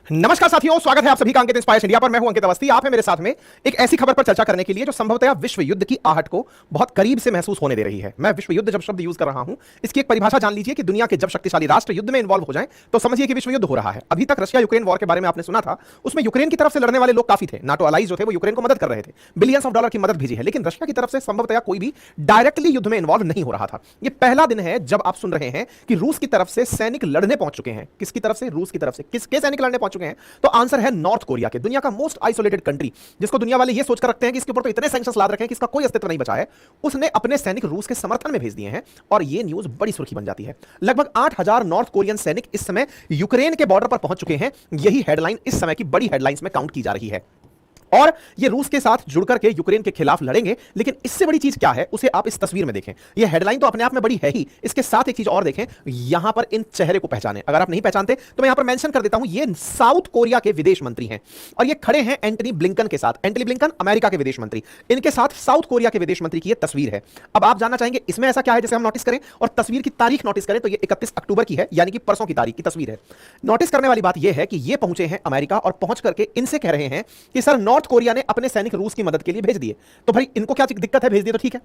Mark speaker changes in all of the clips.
Speaker 1: नमस्कार साथियों, स्वागत है आप सभी का अंकित इंस्पायर्स इंडिया पर। मैं हूं अंकित अवस्थी। आप है मेरे साथ में एक ऐसी खबर पर चर्चा करने के लिए जो संभवतः विश्व युद्ध की आहट को बहुत करीब से महसूस होने दे रही है। मैं विश्व युद्ध जब शब्द यूज कर रहा हूं, इसकी एक परिभाषा जान लीजिए कि दुनिया के जब शक्तिशाली राष्ट्र युद्ध में इन्वॉल्व हो जाएं तो समझिए कि विश्व युद्ध हो रहा है। अभी तक रशिया यूक्रेन वॉर के बारे में आपने सुना था, उसमें यूक्रेन की तरफ से लड़ने वाले लोग काफी थे। नाटो अलाइज जो थे वो यूक्रेन को मदद कर रहे थे, बिलियंस ऑफ डॉलर की मदद भेजी है, लेकिन रशिया की तरफ से संभवतः कोई भी डायरेक्टली युद्ध में इन्वॉल्व नहीं हो रहा था। ये पहला दिन है जब आप सुन रहे हैं कि रूस की तरफ से सैनिक लड़ने पहुंच चुके हैं। किसकी तरफ से? रूस की तरफ से। किसके सैनिक लड़ने पहुंच चुके हैं? तो आंसर है नॉर्थ कोरिया के, दुनिया का मोस्ट आइसोलेटेड कंट्री, जिसको दुनिया वाले ये सोचकर रखते हैं कि इसके ऊपर तो इतने सैंक्शंस लाद रखे हैं कि इसका कोई अस्तित्व नहीं बचा है। उसने अपने सैनिक रूस के समर्थन में भेज दिए हैं और ये न्यूज बड़ी सुर्खी बन जाती है। लगभग 8000 नॉर्थ कोरियन सैनिक इस समय यूक्रेन के बॉर्डर पर पहुंच चुके हैं। यही हेडलाइन इस समय की बड़ी हेडलाइंस में काउंट की जा रही है और ये रूस के साथ जुड़कर के यूक्रेन के खिलाफ लड़ेंगे। लेकिन इससे बड़ी चीज क्या है उसे आप इस तस्वीर में देखें। ये हेडलाइन तो अपने आप में बड़ी है ही, इसके साथ एक चीज और देखें। यहां पर इन चेहरे को पहचानें। अगर आप नहीं पहचानते तो मैं यहां पर मेंशन कर देता हूं, ये साउथ कोरिया के विदेश मंत्री हैं और ये खड़े हैं एंटनी ब्लिंकन के साथ। एंटनी ब्लिंकन अमेरिका के विदेश मंत्री, इनके साथ साउथ कोरिया के विदेश मंत्री की यह तस्वीर है। अब आप जानना चाहेंगे इसमें ऐसा क्या है जिसे हम नोटिस करें, और तस्वीर की तारीख नोटिस करें तो ये 31 अक्टूबर की है, यानी कि परसों की तारीख की तस्वीर है। नोटिस करने वाली बात यह है कि ये पहुंचे हैं अमेरिका और पहुंच करके इनसे कह रहे हैं कि सर नॉर्थ कोरिया ने अपने सैनिक रूस की मदद के लिए भेज दिए। तो भाई इनको क्या दिक्कत है? भेज दिए तो ठीक है।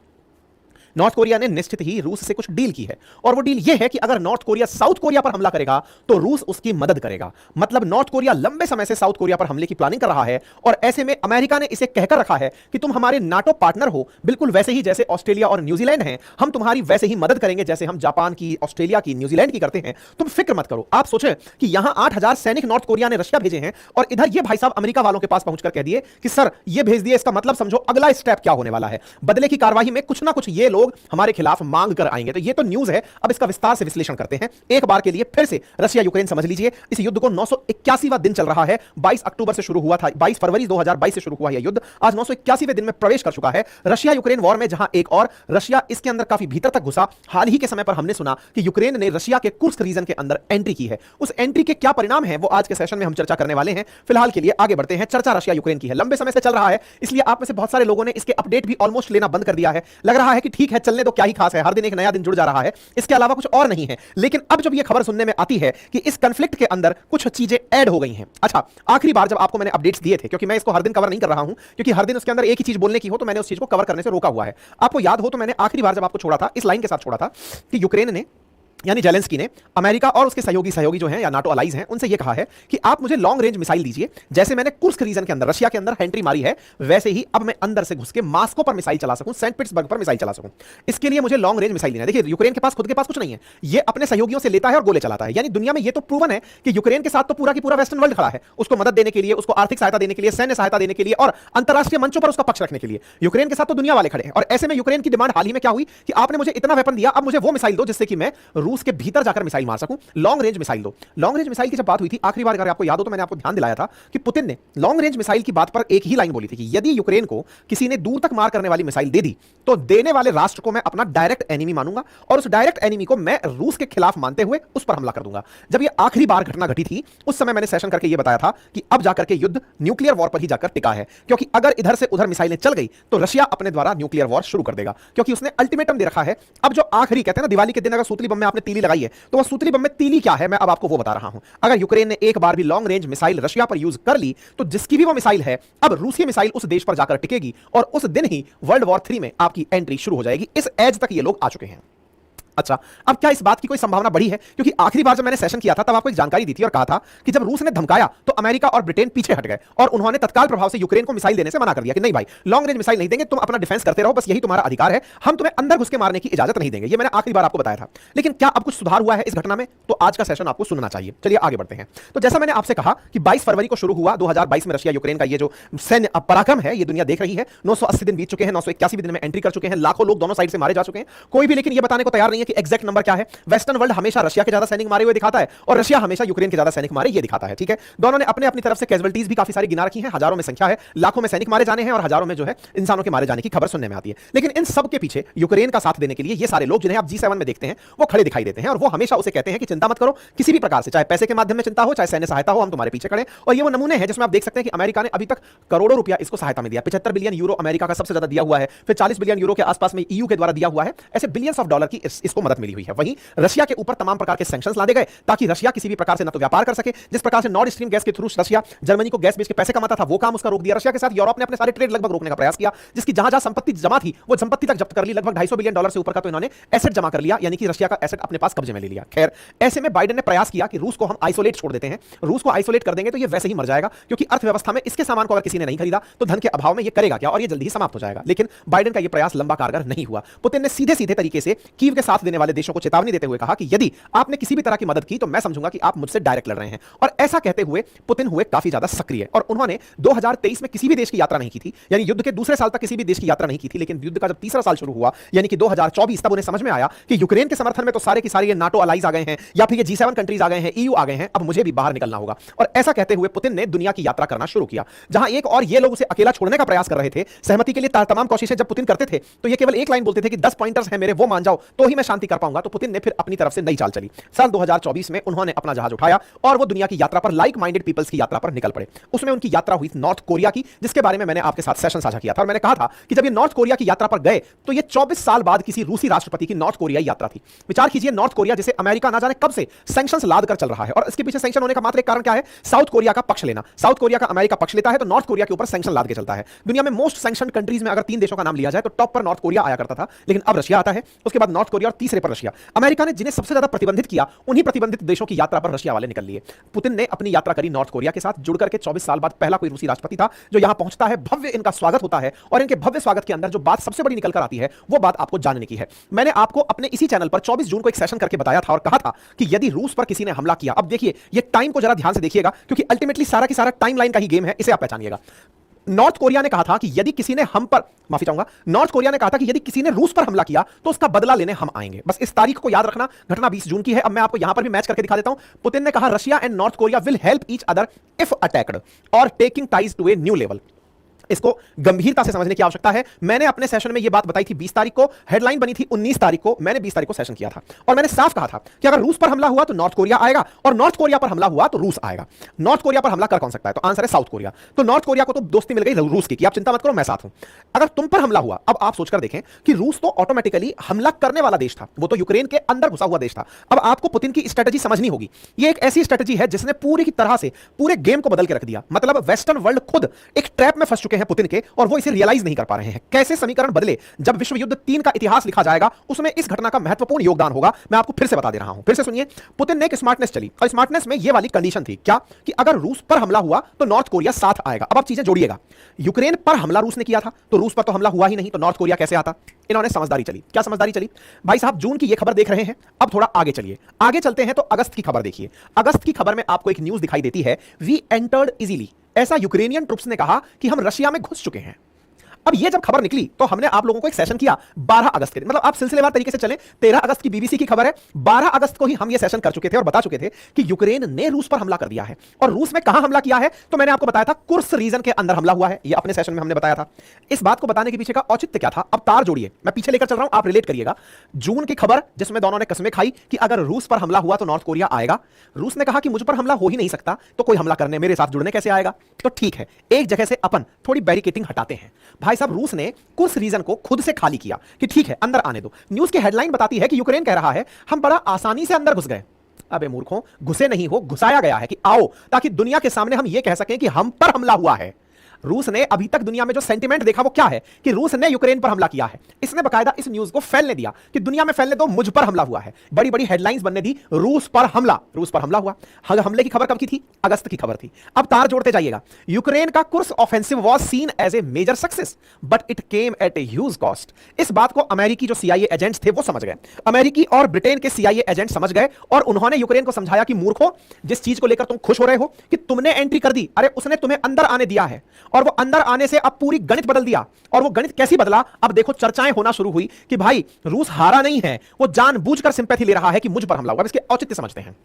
Speaker 1: नॉर्थ कोरिया ने निश्चित ही रूस से कुछ डील की है और वो डील ये है कि अगर नॉर्थ कोरिया साउथ कोरिया पर हमला करेगा तो रूस उसकी मदद करेगा। मतलब नॉर्थ कोरिया लंबे समय से साउथ कोरिया पर हमले की प्लानिंग कर रहा है और ऐसे में अमेरिका ने इसे कहकर रखा है कि तुम हमारे नाटो पार्टनर हो, बिल्कुल वैसे ही जैसे ऑस्ट्रेलिया और न्यूजीलैंड हैं, हम तुम्हारी वैसे ही मदद करेंगे जैसे हम जापान की, ऑस्ट्रेलिया की, न्यूजीलैंड की करते हैं। तुम फिक्र मत करो। आप सोचें कि यहां 8000 सैनिक नॉर्थ कोरिया ने रशिया भेजे हैं और इधर ये भाई साहब अमेरिका वालों के पास पहुंचकर कह दिए कि सर ये भेज दिए, इसका मतलब समझो अगला स्टेप क्या होने वाला है। बदले की कार्रवाई में कुछ ना कुछ ये लोग हमारे खिलाफ मांग कर आएंगे। तो ये तो न्यूज है। अब इसका विस्तार से विश्लेषण करते हैं एक बार के लिए फिर से। रशिया यूक्रेन समझ लीजिए, इस युद्ध को 981वां दिन चल रहा है। 22 अक्टूबर से शुरू हुआ था, 22 फरवरी 2022 से शुरू हुआ यह युद्ध आज 981वें दिन में प्रवेश कर चुका है। रशिया यूक्रेन वॉर में जहां एक और रशिया इसके अंदर काफी भीतर तक घुसा। हाल ही के समय पर हमने सुना कि यूक्रेन ने रशिया के कुर्स्क रीजन के अंदर एंट्री की है। उस एंट्री के क्या परिणाम है वो आज के सेशन में हम चर्चा करने वाले हैं। फिलहाल के लिए आगे बढ़ते हैं। चर्चा रशिया यूक्रेन की है, लंबे समय से चल रहा है, इसलिए आप में से बहुत सारे लोगों ने इसके अपडेट भी ऑलमोस्ट लेना बंद कर दिया है। लग रहा है कि ठीक है चलने तो क्या ही खास है, हर दिन एक नया दिन जुड़ जा रहा है, इसके अलावा कुछ और नहीं है। लेकिन अब जब यह खबर सुनने में आती है कि इस कॉन्फ्लिक्ट के अंदर कुछ चीजें ऐड हो गई हैं। अच्छा, आखिरी बार जब आपको मैंने अपडेट्स दिए थे, क्योंकि मैं इसको हर दिन कवर नहीं कर रहा हूं, क्योंकि हर दिन उसके अंदर एक ही चीज बोलने की हो तो मैंने उस चीज को कवर करने से रोका हुआ है। आपको याद हो तो मैंने आखिरी बार जब आपको छोड़ा था इस लाइन के साथ छोड़ा था कि यूक्रेन ने यानी जेलेंस्की ने अमेरिका और उसके सहयोगी जो हैं या नाटो अलाइज हैं उनसे यह कहा है कि आप मुझे लॉन्ग रेंज मिसाइल दीजिए। जैसे मैंने कुर्स्क रीजन के अंदर रशिया के अंदर एंट्री मारी है, वैसे ही अब मैं अंदर से घुस के मॉस्को पर मिसाइल चला सकूं, सेंट पीटर्सबर्ग पर मिसाइल चला सकूं। इसके लिए मुझे लॉन्ग रेंज मिसाइल देना है। देखिए यूक्रेन के पास खुद के पास कुछ नहीं है, ये अपने सहयोगियों से लेता है और गोले चलाता है। यानी दुनिया में ये तो प्रूवन है कि यूक्रेन के साथ तो पूरा की पूरा वेस्टर्न वर्ल्ड खड़ा है उसको मदद देने के लिए, उसको आर्थिक सहायता देने के लिए, सैन्य सहायता देने के लिए और अंतरराष्ट्रीय मंचों पर उसका पक्ष रखने के लिए। यूक्रेन के साथ तो दुनिया वाले खड़े हैं और ऐसे में यूक्रेन की डिमांड हाल ही में क्या हुई कि आपने मुझे इतना वेपन दिया, अब मुझे वो मिसाइल दो जिससे कि मैं रूस के भीतर जाकर मिसाइल मार सकूं, लॉन्ग रेंज मिसाइल दो। लॉन्ग रेंज मिसाइल की जब बात हुई थी आखिरी बार, अगर आपको याद हो तो मैंने आपको ध्यान दिलाया था कि पुतिन ने लॉन्ग रेंज मिसाइल की बात पर एक ही लाइन बोली थी कि यदि यूक्रेन को किसी ने दूर तक मार करने वाली मिसाइल दे दी तो देने वाले राष्ट्र को मैं अपना डायरेक्ट एनिमी मानूंगा और उस डायरेक्ट एनिमी को मैं रूस के खिलाफ मानते हुए उस पर हमला कर दूंगा। जब यह आखिरी बार घटना घटी थी उस समय मैंने सेशन करके यह बताया था कि अब जाकर के युद्ध न्यूक्लियर वॉर पर ही जाकर टिका है, क्योंकि अगर इधर से उधर मिसाइलें चल गई तो रशिया अपने द्वारा न्यूक्लियर वॉर शुरू कर देगा, क्योंकि उसने अल्टीमेटम दे रखा है। अब जो आखिरी कहते हैं ना दिवाली के दिन अगर सूतली बम में आपने तीली लगाई है तो वह सूतली बम में तीली क्या है मैं अब आपको वो बता रहा हूं। अगर यूक्रेन ने एक बार भी लॉन्ग रेंज मिसाइल रशिया पर यूज कर ली तो जिसकी भी वो मिसाइल है अब रूसी मिसाइल उस देश पर जाकर टिकेगी और उस दिन ही वर्ल्ड वॉर 3 में आपकी एंट्री शुरू हो जाएगी। इस एज तक ये लोग आ चुके हैं। अच्छा, अब क्या इस बात की कोई संभावना बढ़ी है? क्योंकि आखिरी बार जब मैंने सेशन किया था तब आपको एक जानकारी दी थी और कहा था कि जब रूस ने धमकाया तो अमेरिका और ब्रिटेन पीछे हट गए और उन्होंने तत्काल प्रभाव से यूक्रेन को मिसाइल देने से मना कर दिया कि नहीं भाई लॉन्ग रेंज मिसाइल नहीं देंगे, तुम अपना डिफेंस करते रहो, बस यही तुम्हारा अधिकार है, हम तुम्हें अंदर घुस के मारने की इजाजत नहीं देंगे। ये मैंने आखिरी बार आपको बताया था। लेकिन क्या अब कुछ सुधार हुआ है इस घटना में? तो आज का सेशन आपको सुनना चाहिए। चलिए आगे बढ़ते हैं। तो जैसा मैंने आपसे कहा कि 22 फरवरी को शुरू हुआ 2022 में रशिया यूक्रेन का ये जो सैन्य पराक्रम है ये दुनिया देख रही है। 980 दिन बीत चुके हैं, 981वें दिन में एंट्री कर चुके हैं, लाखों लोग दोनों साइड से मारे जा चुके हैं। कोई भी लेकिन ये बताने को तैयार नहीं है कि एग्जैक्ट नंबर क्या है। वेस्टर्न वर्ल्ड हमेशा रशिया के ज्यादा सैनिक मारे हुए दिखाता है और रशिया हमेशा यूक्रेन के ज्यादा सैनिक मारे ये दिखाता है। ठीक है, दोनों ने अपने अपनी तरफ से कैजुअलिटीज भी काफी सारी गिना रखी हैं, हजारों में संख्या है, लाखों में सैनिक मारे जाने हैं और हजारों में जो है इंसानों के मारे जाने की खबर सुनने में आती है। लेकिन इन सब के पीछे यूक्रेन का साथ देने के लिए ये सारे लोग जिन्हें आप G7 में देखते हैं वो खड़े दिखाई देते हैं और वो हमेशा उसे कहते हैं कि चिंता मत करो, किसी भी प्रकार से, चाहे पैसे के माध्यम में चिंता हो, चाहे सैन्य सहायता हो, हम तुम्हारे पीछे खड़े। और ये वो नमूने हैं जिसमें आप देख सकते हैं कि अमेरिका ने अभी तक करोड़ों रुपया इसको सहायता में दिया। 75 बिलियन यूरो अमेरिका का सबसे ज्यादा दिया हुआ है, फिर 40 बिलियन यूरो के आसपास में EU के द्वारा दिया हुआ है। ऐसे बिलियंस ऑफ डॉलर की को मदद मिली हुई है। वहीं रशिया के ऊपर तमाम प्रकार के सैंक्शंस लादे गए ताकि रशिया किसी भी प्रकार से न तो व्यापार कर सके, जिस प्रकार से नॉर्ड स्ट्रीम गैस के थ्रू रशिया जर्मनी को गैस बेच के पैसे कमाता था वो काम उसका रोक दिया। रशिया के साथ यूरोप ने अपने सारे ट्रेड लगभग रोकने का प्रयास किया, जिसकी जहां जहां संपत्ति जमा थी वो संपत्ति तक जब्त कर ली। लगभग $250 बिलियन से ऊपर का तो इन्होंने एसेट जमा कर लिया, यानी कि रशिया का एसेट अपने पास कब्जे में ले लिया। खैर, ऐसे में बाइडेन ने प्रयास किया कि रूस को हम आइसोलेट छोड़ देते हैं, रूस को आइसोलेट कर देंगे तो ये वैसे ही मर जाएगा, क्योंकि अर्थव्यवस्था में इसके सामान को अगर किसी ने नहीं खरीदा तो धन के अभाव में ये करेगा क्या और ये जल्दी ही समाप्त हो जाएगा। लेकिन बाइडेन का ये प्रयास लंबा कारगर नहीं हुआ। पुतिन ने सीधे सीधे तरीके से कीव के साथ देने वाले देशों को चेतावनी देते हुए कहा कि यदि आपने किसी भी तरह की मदद की तो मैं समझूंगा कि आप मुझसे डायरेक्ट लड़ रहे हैं। और ऐसा कहते हुए पुतिन हुए काफी ज्यादा सक्रिय, और उन्होंने 2023 में किसी भी देश की यात्रा नहीं की थी, यानी युद्ध के दूसरे साल तक किसी भी देश की यात्रा नहीं की थी। लेकिन युद्ध का जब तीसरा साल शुरू हुआ यानी कि 2024, तब उन्हें समझ में आया कि यूक्रेन के समर्थन में तो सारे की सारे ये नाटो अलाइज आ गए हैं या फिर ये G7 कंट्रीज आ गए हैं, EU आ गए हैं, अब मुझे भी बाहर निकलना होगा। और ऐसा कहते हुए पुतिन ने दुनिया की यात्रा करना शुरू किया, जहां एक और ये लोग उसे अकेला छोड़ने का प्रयास कर रहे थे। सहमति के लिए तमाम कोशिशें जब पुतिन करते थे तो ये केवल एक लाइन बोलते थे कि 10 पॉइंटर्स हैं मेरे, वो मान जाओ तो ही मैं शांति कर पाऊंगा। तो पुतिन ने फिर अपनी तरफ से नई चाल चली। साल 2024 में उन्होंने अपना जहाज उठाया और वो दुनिया की यात्रा पर, लाइक माइंडेड पीपल्स की यात्रा पर निकल पड़े। उसमें उनकी यात्रा हुई नॉर्थ कोरिया की, जिसके बारे में मैंने आपके साथ सेशन साझा किया था। और मैंने कहा था कि जब ये नॉर्थ कोरिया की यात्रा पर गए तो ये 24 साल बाद किसी रूसी राष्ट्रपति की नॉर्थ कोरिया यात्रा थी। विचार कीजिए, नॉर्थ कोरिया जिसे अमेरिका ना जाने कब से सैंक्शंस लाद कर चल रहा है, और इसके पीछे सैंक्शन होने का मात्र एक कारण क्या है? साउथ कोरिया का पक्ष लेना। साउथ कोरिया का अमेरिका पक्ष लेता है तो नॉर्थ कोरिया के ऊपर सैंक्शन लाद के चलता है। दुनिया में मोस्ट सैंक्शन कंट्रीज में अगर 3 देशों का नाम लिया जाए तो टॉप पर नॉर्थ कोरिया आया करता था, लेकिन अब रशिया आता है, उसके बाद नॉर्थ कोरिया और तीसरे पर रशिया। अमेरिका ने जिन्हें सबसे ज्यादा प्रतिबंधित किया उन्हीं प्रतिबंधित देशों की यात्रा पर रशिया वाले निकल लिए। पुतिन ने अपनी यात्रा करी नॉर्थ कोरिया के साथ, जुड़कर के 24 साल बाद पहला कोई रूसी राष्ट्रपति था जो यहां पहुंचता है। भव्य इनका स्वागत होता है, और इनके भव्य स्वागत के अंदर जो बात सबसे बड़ी निकल कर आती है वो बात आपको जानने की है। मैंने आपको अपने इसी चैनल पर 24 जून को एक सेशन करके बताया था और कहा था कि यदि रूस पर किसी ने हमला किया, अब देखिए ये टाइम को जरा ध्यान से देखिएगा, क्योंकि अल्टीमेटली सारा की सारा टाइमलाइन का ही गेम है, इसे आप पहचानिएगा। नॉर्थ कोरिया ने कहा था कि यदि किसी ने हम पर, माफी चाहूंगा, नॉर्थ कोरिया ने कहा था कि यदि किसी ने रूस पर हमला किया तो उसका बदला लेने हम आएंगे। बस इस तारीख को याद रखना, घटना 20 जून की है। अब मैं आपको यहां पर भी मैच करके दिखा देता हूं। पुतिन ने कहा Russia and North Korea will help each other if attacked और taking ties to a new level. इसको गंभीरता से समझने की आवश्यकता है। मैंने अपने सेशन में यह बात बताई थी 20 तारीख को, हेडलाइन बनी थी 19 तारीख को, मैंने 20 तारीख को सेशन किया था और मैंने साफ कहा था कि अगर रूस पर हमला हुआ तो नॉर्थ कोरिया आएगा और नॉर्थ कोरिया पर हमला हुआ तो रूस आएगा। नॉर्थ कोरिया पर हमला कर कौन सकता है? तो आंसर है साउथ कोरिया। तो नॉर्थ कोरिया को तो दोस्ती मिल गई रूस की कि आप चिंता मत करो, मैं साथ हूं। अगर तुम पर हमला हुआ, अब आप सोचकर देखें कि रूस तो ऑटोमेटिकली हमला करने वाला देश था, वो तो यूक्रेन के अंदर घुसा हुआ देश था। अब आपको पुतिन की स्ट्रेटजी समझनी होगी। ये एक ऐसी स्ट्रेटजी है जिसने पूरी की तरह से पूरे गेम को बदल के रख दिया। मतलब वेस्टर्न वर्ल्ड खुद एक ट्रैप में फंस चुके हैं पुतिन के, और वो इसे रियलाइज नहीं कर पा रहे हैं। कैसे समीकरण बदले जब विश्व युद्ध 3 का इतिहास लिखा जाएगा, उसमें इस घटना का महत्वपूर्ण योगदान होगा। मैं आपको फिर से बता दे रहा हूं, फिर से सुनिए। पुतिन ने एक स्मार्टनेस चली, और स्मार्टनेस में यह वाली कंडीशन थी क्या कि अगर रूस पर हमला हुआ तो नॉर्थ कोरिया साथ आएगा। अब आप चीजें जोड़िएगा, यूक्रेन पर हमला रूस ने किया था तो रूस पर तो हमला हुआ ही नहीं, तो नॉर्थ कोरिया कैसे आता? इन्होंने समझदारी चली। क्या समझदारी चली भाई साहब? जून की ये खबर देख रहे हैं, अब थोड़ा आगे चलिए, आगे चलते हैं तो अगस्त की खबर देखिए। अगस्त की खबर में आपको एक न्यूज दिखाई देती है, वी एंटर्ड इजीली। ऐसा यूक्रेनियन ट्रुप्स ने कहा कि हम रशिया में घुस चुके हैं। अब ये जब खबर निकली तो हमने आप लोगों को एक सेशन किया 12 अगस्त के दिन, मतलब आप सिलसिलेवार तरीके से चलें, 13 अगस्त की बीबीसी की खबर है, 12 अगस्त को ही हम ये सेशन कर चुके थे और बता चुके थे कि यूक्रेन ने रूस पर हमला कर दिया है। और रूस में कहां हमला किया है? तो मैंने आपको बताया था कुर्स रीजन के अंदर हमला हुआ है, ये अपने सेशन में हमने बताया था। इस बात को बताने के पीछे का औचित्य क्या था? अब तार जोड़िए, मैं पीछे लेकर चल रहा हूं, आप रिलेट करिएगा। जून की खबर जिसमें दोनों ने कसमें खाई कि अगर रूस पर हमला हुआ तो नॉर्थ कोरिया आएगा। रूस ने कहा कि मुझ पर हमला हो ही नहीं सकता, तो कोई हमला करने मेरे साथ जुड़ने कैसे आएगा? तो ठीक है, एक जगह से अपन थोड़ी बैरिकेटिंग हटाते हैं। भाई साहब, रूस ने कुर्स रीजन को खुद से खाली किया कि ठीक है अंदर आने दो। न्यूज की हेडलाइन बताती है कि यूक्रेन कह रहा है हम बड़ा आसानी से अंदर घुस गए। अबे मूर्खों, घुसे नहीं हो, घुसाया गया है कि आओ, ताकि दुनिया के सामने हम यह कह सकें कि हम पर हमला हुआ है। रूस ने अभी तक दुनिया में जो सेंटीमेंट देखा वो क्या है कि रूस ने यूक्रेन पर हमला किया है। इसने बकायदा इस न्यूज को फैलने दिया कि दुनिया में फैलने दो, मुझ पर हमला हुआ है। बड़ी बड़ी हेडलाइंस बनने दी, रूस पर हमला, रूस पर हमला हुआ। हमले की खबर कब की थी? अगस्त की खबर थी। अब तार जोड़ते जाइएगा। यूक्रेन का Kursk offensive was seen as a major success but it came at a huge cost. इस बात को अमेरिकी जो सीआईए एजेंट्स थे वो समझ गए, अमेरिकी और ब्रिटेन के सीआईए एजेंट समझ गए, और उन्होंने यूक्रेन को समझाया कि मूर्खों, जिस चीज को लेकर तुम खुश हो रहे हो कि तुमने एंट्री कर दी, अरे उसने तुम्हें अंदर आने दिया है, और वो अंदर आने से अब पूरी गणित बदल दिया। और वो गणित कैसी बदला? अब देखो चर्चाएं होना शुरू हुई कि भाई रूस हारा नहीं है, वो जानबूझकर सिंपैथी ले रहा है कि मुझ पर हमला हुआ। इसके औचित्य समझते हैं।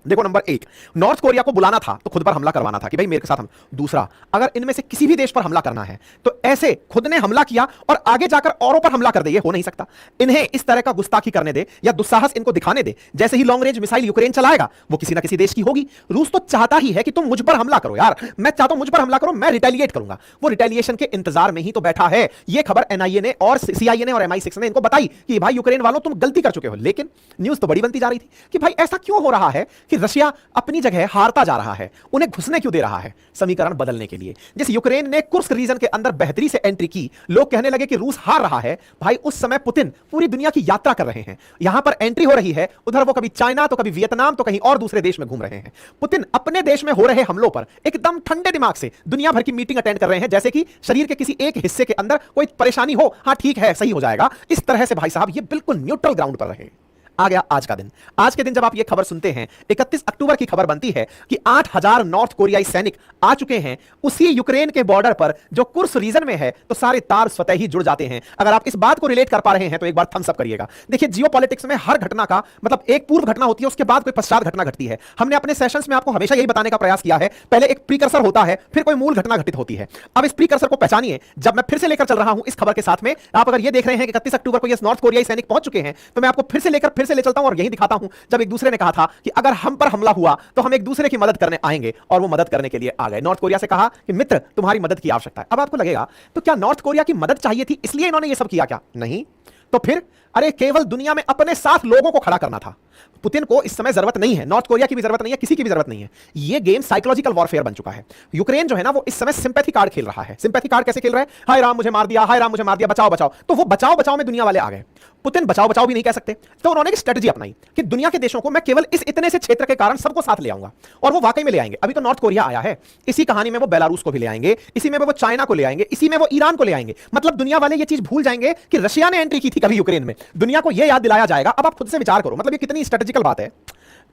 Speaker 1: देखो, नंबर एक, नॉर्थ कोरिया को बुलाना था तो खुद पर हमला करवाना था कि भाई मेरे साथ हम। दूसरा, अगर इनमें से किसी भी देश पर हमला करना है तो ऐसे खुद ने हमला किया और आगे जाकर औरों पर हमला कर दे, ये हो नहीं सकता। इन्हें इस तरह का गुस्ताखी करने दे या दुस्साहस इनको दिखाने दे। जैसे ही लॉन्ग रेंज मिसाइल यूक्रेन चलाएगा वो किसी ना किसी देश की होगी। रूस तो चाहता ही है कि तुम मुझ पर हमला करो यार, मैं चाहता हूं मुझ पर हमला करो, मैं रिटेलिएट करूंगा। वो रिटेलिएशन के इंतजार में ही तो बैठा है। ये खबर एनआईए ने और सीआईए ने और MI6 ने इनको बताई कि भाई यूक्रेन वालों तुम गलती कर चुके हो। लेकिन न्यूज तो बड़ी बनती जा रही थी कि भाई ऐसा क्यों हो रहा है कि रशिया अपनी जगह हारता जा रहा है, उन्हें घुसने क्यों दे रहा है? समीकरण बदलने के लिए। जिस यूक्रेन ने कुर्स्क रीजन के अंदर बेहतरी से एंट्री की, लोग कहने लगे कि रूस हार रहा है। भाई उस समय पुतिन पूरी दुनिया की यात्रा कर रहे हैं, यहां पर एंट्री हो रही है, उधर वो कभी चाइना तो कभी वियतनाम तो कहीं और दूसरे देश में घूम रहे हैं। पुतिन अपने देश में हो रहे हमलों पर एकदम ठंडे दिमाग से दुनिया भर की मीटिंग अटेंड कर रहे हैं, जैसे कि शरीर के किसी एक हिस्से के अंदर कोई परेशानी हो, हां ठीक है सही हो जाएगा, इस तरह से भाई साहब ये बिल्कुल न्यूट्रल ग्राउंड पर रहे। आ गया आज का दिन। आज के दिन जब आप ये खबर सुनते हैं, 31 अक्टूबर की खबर बनती है कि 8000 नॉर्थ कोरियाई सैनिक आ चुके हैं उसी यूक्रेन के बॉर्डर पर जो कुर्स्क रीजन में है, तो सारे तार स्वतः ही जुड़ जाते हैं। अगर आप इस बात को रिलेट कर पा रहे हैं तो एक बार थम्स अप करिएगा। देखिए, जियोपॉलिटिक्स में हर घटना का मतलब एक पूर्व घटना होती है, उसके बाद कोई पश्चात घटना घटती है। हमने अपने सेशंस में आपको हमेशा यही बताने का प्रयास किया है, पहले एक प्रीकर्सर होता है, फिर कोई मूल घटना घटित होती है। अब इस प्रीकर्सर को पहचानिए। जब मैं फिर से लेकर चल रहा हूं इस खबर के साथ में, आप अगर ये देख रहे हैं कि 31 अक्टूबर को ये नॉर्थ कोरियाई सैनिक पहुंच चुके हैं, तो मैं आपको फिर से ले चलता हूं और यही दिखाता हूं जब एक दूसरे ने कहा था कि अगर हम पर हमला हुआ तो हम एक दूसरे की मदद करने आएंगे, और वो मदद करने के लिए आ गए। नॉर्थ कोरिया से कहा कि मित्र तुम्हारी मदद की आवश्यकता है। अब आपको लगेगा तो क्या नॉर्थ कोरिया की मदद चाहिए थी इसलिए इन्होंने ये सब किया? क्या नहीं। तो फिर अरे केवल दुनिया में अपने साथ लोगों को खड़ा करना था। पुतिन को इस समय जरूरत नहीं है, नॉर्थ कोरिया की भी जरूरत नहीं है, किसी की भी जरूरत नहीं है। ये गेम साइकोलॉजिकल वॉरफेयर बन चुका है। यूक्रेन जो है ना वो इस समय सिंपैथी कार्ड खेल रहा है। सिंपैथी कार्ड कैसे खेल रहा है? हाय राम मुझे मार दिया, हाय राम मुझे मार दिया, बचाओ बचाओ। तो वो बचाओ बचाओ में दुनिया वाले आ गए। पुतिन बचाओ बचाओ भी नहीं कह सकते, तो उन्होंने एक स्ट्रेटजी अपनाई कि दुनिया के देशों को मैं केवल इस इतने से क्षेत्र के कारण सबको साथ ले आऊंगा। और वो वाकई में ले आएंगे। अभी तो नॉर्थ कोरिया आया है, इसी कहानी में वो बेलारूस को भी ले आएंगे, इसी में वो चाइना को ले आएंगे, इसी में वो ईरान को ले आएंगे। मतलब दुनिया वाले ये चीज भूल जाएंगे कि रशिया ने एंट्री की थी कभी यूक्रेन में। दुनिया को यह याद दिलाया जाएगा। अब आप खुद से विचार करो, मतलब ये कितनी स्ट्रेटेजिकल बात है।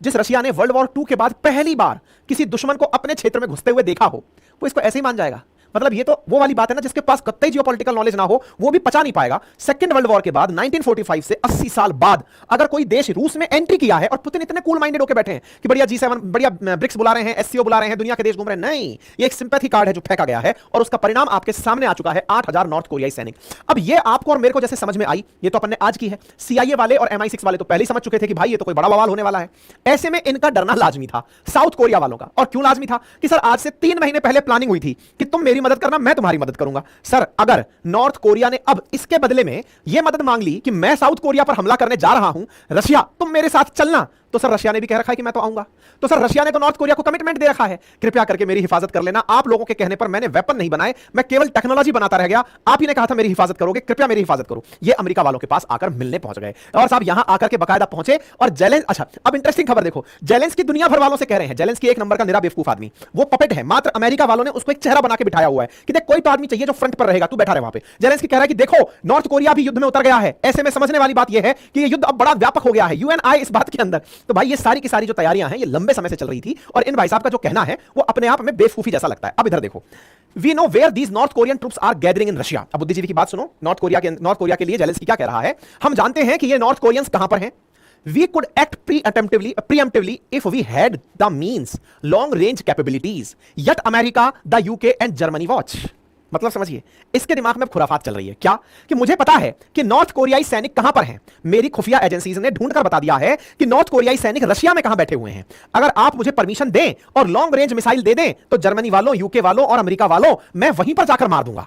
Speaker 1: जिस रशिया ने वर्ल्ड वॉर 2 के बाद पहली बार किसी दुश्मन को अपने क्षेत्र में घुसते हुए देखा हो, वो इसको ऐसे ही मान जाएगा। मतलब ये तो वो वाली बात है ना, जिसके पास कतई जियोपॉलिटिकल नॉलेज ना हो वो भी पचा नहीं पाएगा। सेकंड वर्ल्ड वॉर के बाद 1945 से 80 साल बाद अगर कोई देश रूस में एंट्री किया है, और पुतिन इतने कूल माइंडेड होकर बैठे हैं कि बढ़िया G7 बढ़िया ब्रिक्स बुला रहे हैं, SCO बुला रहे हैं, दुनिया के देश घूम रहे हैं, नहीं, ये एक सिंपैथी कार्ड है जो फेंका गया है और उसका परिणाम आपके सामने आ चुका है। 8000 नॉर्थ कोरियाई सैनिक। अब ये आपको और मेरे को जैसे समझ में आई, ये तो अपन ने आज की है। CIA वाले और MI6 वाले तो पहले ही समझ चुके थे कि भाई ये तो कोई बड़ा बवाल होने वाला है। ऐसे में इनका डरना लाजमी था, साउथ कोरिया वालों का। और क्यों लाजमी था? कि सर आज से 3 महीने पहले प्लानिंग हुई थी कि तुम मेरी मदद करना, मैं तुम्हारी मदद करूंगा। सर अगर नॉर्थ कोरिया ने अब इसके बदले में यह मदद मांग ली कि मैं साउथ कोरिया पर हमला करने जा रहा हूं, रशिया तुम मेरे साथ चलना, तो सर रशिया ने भी कह रखा है कि मैं तो आऊंगा। तो सर रशिया ने तो नॉर्थ कोरिया को कमिटमेंट दे रखा है, कृपया करके मेरी हिफाजत कर लेना। आप लोगों के कहने पर मैंने वेपन नहीं बनाए, मैं केवल टेक्नोलॉजी बनाता रह गया। आप ही ने कहा था मेरी हिफाजत करोगे, कृपया मेरी हिफाजत करो। ये अमेरिका वालों के पास आकर मिलने पहुंच गए और साहब यहां आकर के बकायदा पहुंचे। और अच्छा अब इंटरेस्टिंग खबर देखो, जेलेंस्की दुनिया भर वालों से कह रहे हैं, जेलेंस्की एक नंबर का निरा बेवकूफ आदमी, वो पपेट है, मात्र अमेरिका वालों ने उसको एक चेहरा बना के बिठाया हुआ है कि देख कोई तो आदमी चाहिए जो फ्रंट पर रहेगा, तू बैठा रहे वहां पे। जेलेंस्की कह रहा है कि देखो नॉर्थ कोरिया भी युद्ध में उतर गया है। ऐसे में समझने वाली बात यह है कि ये युद्ध अब बड़ा व्यापक हो गया है, UNI इस बात के अंदर। तो भाई ये सारी की सारी जो तैयारियां हैं ये लंबे समय से चल रही थी, और इन भाई साहब का जो कहना है वो अपने आप में बेवकूफी जैसा लगता है। अब इधर देखो, we know where these North Korean troops are gathering in Russia. अब बुद्धिजीवी की बात सुनो, नॉर्थ कोरिया के लिए जेलेंस्की क्या कह रहा है? हम जानते हैं कि ये नॉर्थ कोरियंस कहां पर हैं। We could act preemptively if we had the means, long range capabilities. Yet America, the UK and Germany watch. मतलब समझिए, इसके दिमाग में खुराफात चल रही है क्या? कि मुझे पता है कि नॉर्थ कोरियाई सैनिक कहां पर हैं। मेरी खुफिया एजेंसीज ने ढूंढकर बता दिया है कि नॉर्थ कोरियाई सैनिक रशिया में कहां बैठे हुए हैं। अगर आप मुझे परमिशन दें और लॉन्ग रेंज मिसाइल दे दें तो जर्मनी वालों, यूके वालों और अमेरिका वालों, मैं वहीं पर जाकर मार दूंगा।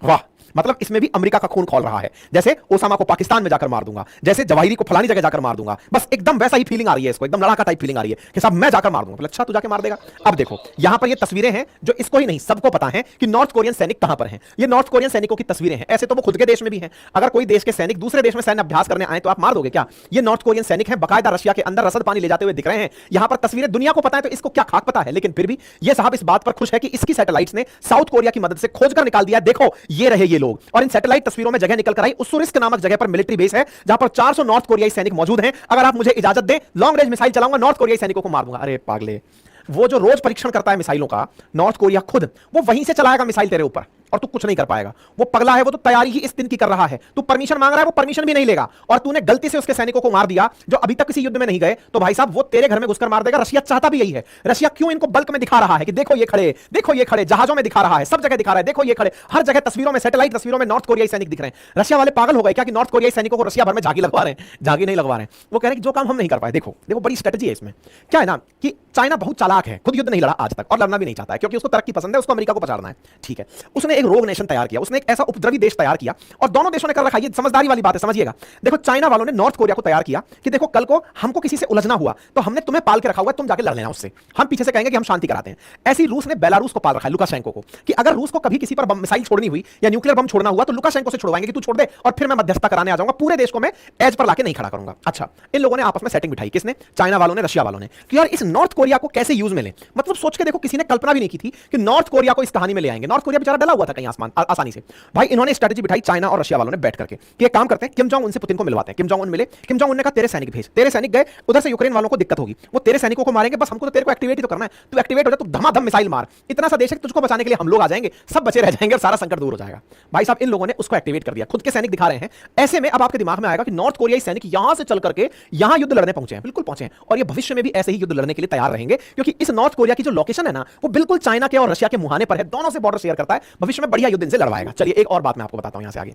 Speaker 1: वाह, मतलब इसमें भी अमेरिका का खून खौल रहा है। जैसे ओसामा को पाकिस्तान में जाकर मार दूंगा, जैसे जवाहिरी को फलानी जगह जाकर मार दूंगा, बस एकदम वैसा ही फीलिंग आ रही है इसको, एकदम लड़ाका टाइप फीलिंग आ रही है कि साहब मैं जाकर मार दूंगा। अच्छा तू जाकर मार देगा। अब देखो यहां पर ये तस्वीरें हैं जो इसको ही नहीं सबको पता है कि नॉर्थ कोरियन सैनिक कहां पर हैं। ये नॉर्थ कोरियन सैनिकों की तस्वीरें हैं। ऐसे तो वो खुद के देश में भी हैं। अगर कोई देश के सैनिक दूसरे देश में सैन्य अभ्यास करने आए तो आप मार दोगे क्या? ये नॉर्थ कोरियन सैनिक हैं, बाकायदा रशिया के अंदर रसद पानी ले जाते हुए दिख रहे हैं। यहां पर तस्वीरें दुनिया को पता है तो इसको क्या खाक पता है, लेकिन फिर भी ये साहब इस बात पर खुश है कि इसकी सैटेलाइट्स ने साउथ कोरिया की मदद से खोजकर निकाल दिया। देखो ये रहे ये लोग, और इन सैटेलाइट तस्वीरों में जगह निकल कर आई उस्सुरिस्क नामक जगह पर मिलिट्री बेस है जहां पर 400 नॉर्थ कोरियाई सैनिक मौजूद हैं। अगर आप मुझे इजाजत दें लॉन्ग रेंज मिसाइल चलाऊंगा, नॉर्थ कोरियाई सैनिकों को मार दूंगा। अरे पागले, वो जो रोज परीक्षण करता है मिसाइलों का नॉर्थ कोरिया खुद, वो वहीं से चलाएगा मिसाइल तेरे ऊपर और तू कुछ नहीं कर पाएगा। वो पगला है, वो तो तैयारी ही इस दिन की कर रहा है। तू परमिशन मांग रहा है, वो परमिशन भी नहीं लेगा। और तूने गलती से उसके सैनिकों को मार दिया जो अभी तक किसी युद्ध में नहीं गए, तो भाई साहब वो तेरे घर में घुसकर मार देगा। रशिया चाहता भी यही है। रशिया क्यों इनको बल्क में दिखा रहा है कि देखो ये खड़े, देखो ये खड़े, जहाजों में दिखा रहा है, सब जगह दिखा रहा है, देखो ये खड़े, हर जगह तस्वीरों में, सैटेलाइट तस्वीरों में नॉर्थ कोरियाई सैनिक दिख रहे हैं। रशिया वाले पागल हो गए क्या कि नॉर्थ कोरियाई सैनिकों को रशिया भर में झागी लगवा रहे हैं? झागी नहीं लगवा रहे हैं, वो कह रहे हैं कि जो काम हम नहीं कर पाए। देखो देखो बड़ी स्ट्रेटजी है इसमें। क्या है ना कि चाइना बहुत चालाक है, खुद युद्ध नहीं लड़ा आज तक और लड़ना भी नहीं चाहता है क्योंकि उसको तरक्की पसंद है, उसको अमेरिका को पछाड़ना है। ठीक है, उसने एक रोग नेशन तैयार किया, उसने एक ऐसा उपद्रवी देश तैयार किया और दोनों देशों ने कर रखा है। ये समझदारी वाली बात है, समझिएगा। देखो चाइना वालों ने नॉर्थ कोरिया को तैयार किया कि देखो कल को हमको किसी से उलझना हुआ तो हमने तुम्हें पाल के रखा हुआ है, तुम जाके लड़ लेना उससे, हम पीछे से कहेंगे कि हम शांति कराते हैं। ऐसी रूस ने बेलारूस को पाल रखा है, लुकाशेंको को, कि अगर रूस को कभी किसी पर मिसाइल छोड़नी हुई या न्यूक्लियर बम छोड़ना हुआ तो लुकाशेंको से छुड़वाएंगे कि तू छोड़ दे और फिर मैं मध्यस्थता कराने आ जाऊंगा, पूरे देश को मैं एज पर लाके नहीं खड़ा करूंगा। अच्छा, इन लोगों ने आपस में सेटिंग बिठाई, किसने? चाइना वालों ने, रशिया वालों ने, कि यार इस नॉर्थ कोरिया को कैसे यूज में ले। मतलब सोच के देखो, किसी ने कल्पना भी नहीं की थी कि नॉर्थ कोरिया को इस कहानी में ले आएंगे। नॉर्थ कोरिया बेचारा डला हुआ था कहीं आसमान आसानी से। भाई इन्होंने स्ट्रेटजी बिठाई चाइना और रशिया वालों ने बैठ करके कि एक काम करते हैं, किम जोंग उन से पुतिन को मिलवाते हैं। किम जोंग उन मिले, किम जोंग उन ने कहा तेरे सैनिक भेज, तेरे सैनिक गए उधर से, यूक्रेन वालों को दिक्कत होगी, वो तेरे सैनिकों को मारेंगे, बस हमको तो तेरे को एक्टिवेट ही तो करना है, तू एक्टिवेट हो जा, तू धमाधम मिसाइल मार, इतना सा देश है तुझको बचाने के लिए हम लोग आ जाएंगे, सब बचे रह जाएंगे और सारा संकट दूर हो जाएगा। भाई साहब इन लोगों ने उसको एक्टिवेट कर दिया, खुद के सैनिक दिखा रहे हैं। ऐसे में अब आपके दिमाग में आएगा कि नॉर्थ कोरियाई सैनिक यहां से चल करके यहां युद्ध लड़ने पहुंचे हैं, बिल्कुल पहुंचे हैं, और ये भविष्य में भी ऐसे ही युद्ध लड़ने के लिए तैयार रहेंगे क्योंकि इस नॉर्थ कोरिया की जो लोकेशन है ना वो बिल्कुल चाइना के और रशिया के मुहाने पर है, दोनों से बॉर्डर शेयर करता है, भविष्य में बढ़िया युद्ध इनसे लड़वाएगा। चलिए एक और बात मैं आपको बताता हूं यहां से आगे।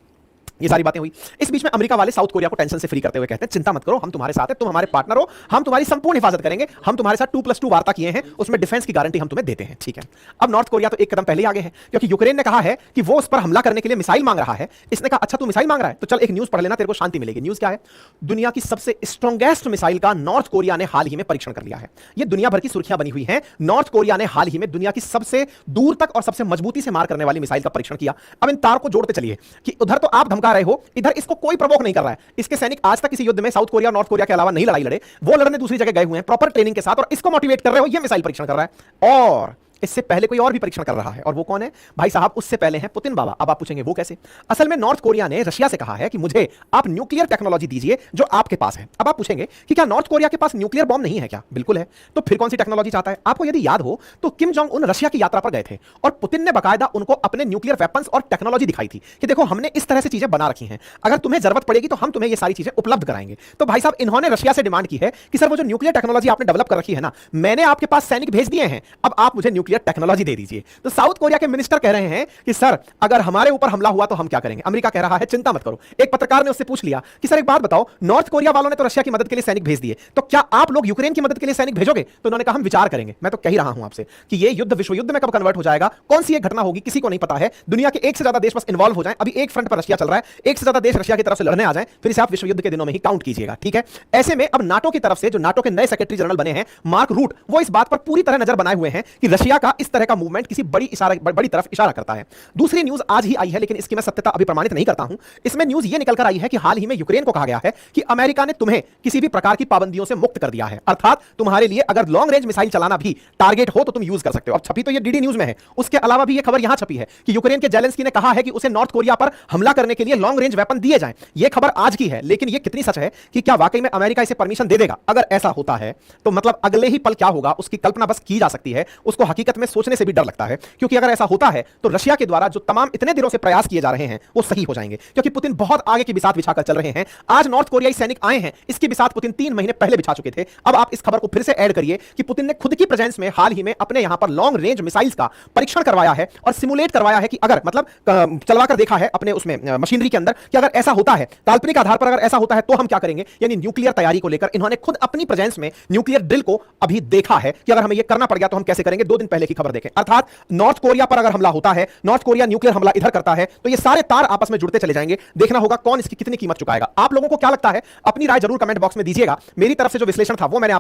Speaker 1: ये सारी बातें हुई, इस बीच में अमेरिका वाले साउथ कोरिया को टेंशन से फ्री करते हुए कहते हैं चिंता मत करो, हम तुम्हारे साथ हैं, तुम हमारे पार्टनर हो, हम तुम्हारी संपूर्ण हिफाजत करेंगे, हम तुम्हारे साथ 2+2 वार्ता किए हैं, उसमें डिफेंस की गारंटी हम तुम्हें देते हैं। ठीक है, अब नॉर्थ कोरिया तो एक कदम पहले ही आगे है क्योंकि यूक्रेन ने कहा है कि वो उस पर हमला करने के लिए मिसाइल मांग रहा है। इसने कहा अच्छा तू मिसाइल मांग रहा है तो चल एक न्यूज पढ़ लेना, तेरे को शांति मिलेगी। न्यूज क्या है? दुनिया की सबसे स्ट्रॉन्गेस्ट मिसाइल का नॉर्थ कोरिया ने हाल ही में परीक्षण कर लिया है। यह दुनिया भर की सुर्खियां बनी हुई है। नॉर्थ कोरिया ने हाल ही में दुनिया की सबसे दूर तक और सबसे मजबूती से मार करने वाली मिसाइल का परीक्षण किया। अब इन तार को जोड़ते चलिए कि उधर तो आप धमका रहे हो, इधर इसको कोई प्रवोक नहीं कर रहा है। इसके सैनिक आज तक किसी युद्ध में साउथ कोरिया और नॉर्थ कोरिया के अलावा नहीं लड़ाई लड़े, वो लड़ने दूसरी जगह गए हुए हैं प्रॉपर ट्रेनिंग के साथ, और इसको मोटिवेट कर रहे हो, ये मिसाइल परीक्षण कर रहा है। और इससे पहले कोई और भी परीक्षण कर रहा है, और वो कौन है भाई साहब? उससे पहले हैं पुतिन बाबा। अब आप पूछेंगे वो कैसे? असल में नॉर्थ कोरिया ने रशिया से कहा है कि मुझे आप न्यूक्लियर टेक्नोलॉजी दीजिए जो आपके पास है। अब आप पूछेंगे कि क्या नॉर्थ कोरिया के पास न्यूक्लियर बॉम्ब नहीं है क्या? बिल्कुल है। तो फिर कौन सी टेक्नोलॉजी चाहता है? आपको यदि याद हो तो किम जोंग उन रशिया की यात्रा पर गए थे और पुतिन ने बाकायदा उनको अपने न्यूक्लियर वेपन्स और टेक्नोलॉजी दिखाई थी कि देखो हमने इस तरह से चीजें बना रखी हैं, अगर तुम्हें जरूरत पड़ेगी तो हम तुम्हें ये सारी चीजें उपलब्ध कराएंगे। तो भाई साहब इन्होंने रशिया से डिमांड की है कि सर वो जो न्यूक्लियर टेक्नोलॉजी आपने डेवलप कर रखी है ना, मैंने आपके पास सैनिक भेज दिए हैं, अब आप मुझे न्यूक्लियर टेक्नोलॉजी दे दीजिए। तो साउथ कोरिया के मिनिस्टर कह रहे हैं कि सर अगर हमारे ऊपर हमला हुआ तो हम क्या करेंगे? अमेरिका कह रहा है चिंता मत करो। एक पत्रकार ने उससे पूछ लिया कि सर एक बात बताओ, नॉर्थ कोरिया वालों ने तो रशिया की मदद के लिए सैनिक भेज दिए, तो क्या आप लोग यूक्रेन की मदद के लिए सैनिक भेजोगे? तो उन्होंने कहा हम विचार करेंगे। मैं तो कह ही रहा हूं आपसे कि यह युद्ध विश्व युद्ध में कब कन्वर्ट हो जाएगा, कौन सी एक घटना होगी, किसी को नहीं पता है। दुनिया के एक से ज्यादा देश बस इन्वॉल्व हो जाएं। अभी एक फ्रंट पर रशिया चल रहा है, एक से ज्यादा देश रशिया की तरफ से लड़ने आ जाएं, फिर इसे आप विश्व युद्ध के दिनों में ही काउंट कीजिएगा। ठीक है, ऐसे में अब नाटो की तरफ से जो नाटो के नए सेक्रेटरी जनरल बने हैं मार्क रूट, वो इस बात पर पूरी तरह नजर बनाए हुए हैं कि रशिया का इस तरह का मूवमेंट किसी बड़ी तरफ इशारा करता है। दूसरी न्यूज आज ही आई है, लेकिन इसकी मैं सत्यता अभी प्रमाणित नहीं करता हूं। इसमें न्यूज ये निकलकर आई है कि हाल ही में यूक्रेन को कहा गया है कि अमेरिका ने तुम्हें किसी भी प्रकार की पाबंदियों से मुक्त कर दिया है, अर्थात तुम्हारे लिए अगर लॉन्ग रेंज मिसाइल चलाना भी टारगेट हो तो तुम यूज कर सकते हो। अब छपी तो ये डीडी न्यूज में है, उसके अलावा भी ये खबर यहां छपी है कि यूक्रेन के जेलेंस्की ने कहा है कि उसे नॉर्थ कोरिया पर हमला करने के लिए लॉन्ग रेंज वेपन दिए जाएं। ये खबर आज की है, लेकिन ये कितनी सच है कि क्या वाकई में अमेरिका इसे परमिशन दे देगा? अगर ऐसा होता है तो मतलब अगले ही पल क्या होगा उसकी कल्पना बस की जा सकती है, उसको हकीकत में सोचने से भी डर लगता है। क्योंकि अगर ऐसा होता है तो रशिया के द्वारा जो तमाम इतने दिनों से प्रयास किए जा रहे हैं वो सही हो जाएंगे, क्योंकि पुतिन बहुत आगे की बिसात बिछाकर चल रहे हैं। आज नॉर्थ कोरियाई सैनिक आए हैं, इसकी बिसात पुतिन 3 महीने पहले बिछा चुके थे। अब आप इस खबर को फिर से ऐड करिए कि पुतिन ने खुद की प्रेजेंस में हाल ही में अपने यहां पर लॉन्ग रेंज मिसाइल्स का परीक्षण करवाया है और सिमुलेट करवाया है कि अगर मतलब चलवाकर देखा है अपने उसमें मशीनरी के अंदर कि अगर ऐसा होता है, काल्पनिक आधार पर अगर ऐसा होता है तो हम क्या करेंगे। यानी न्यूक्लियर तैयारी को लेकर इन्होंने खुद अपनी प्रेजेंस में न्यूक्लियर ड्रिल को अभी देखा है कि अगर हमें यह करना पड़ गया तो हम कैसे करेंगे। 2 दिन पहले की खबर देखें, अर्थात नॉर्थ कोरिया पर अगर हमला होता है, नॉर्थ कोरिया न्यूक्लियर हमला इधर करता है तो ये सारे तार आपस में जुड़ते चले जाएंगे। देखना होगा कौन इसकी कितनी कीमत चुकाएगा। आप लोगों को क्या लगता है अपनी राय जरूर कमेंट बॉक्स में दीजिएगा। मेरी तरफ से जो विश्लेषण था वो मैंने आपके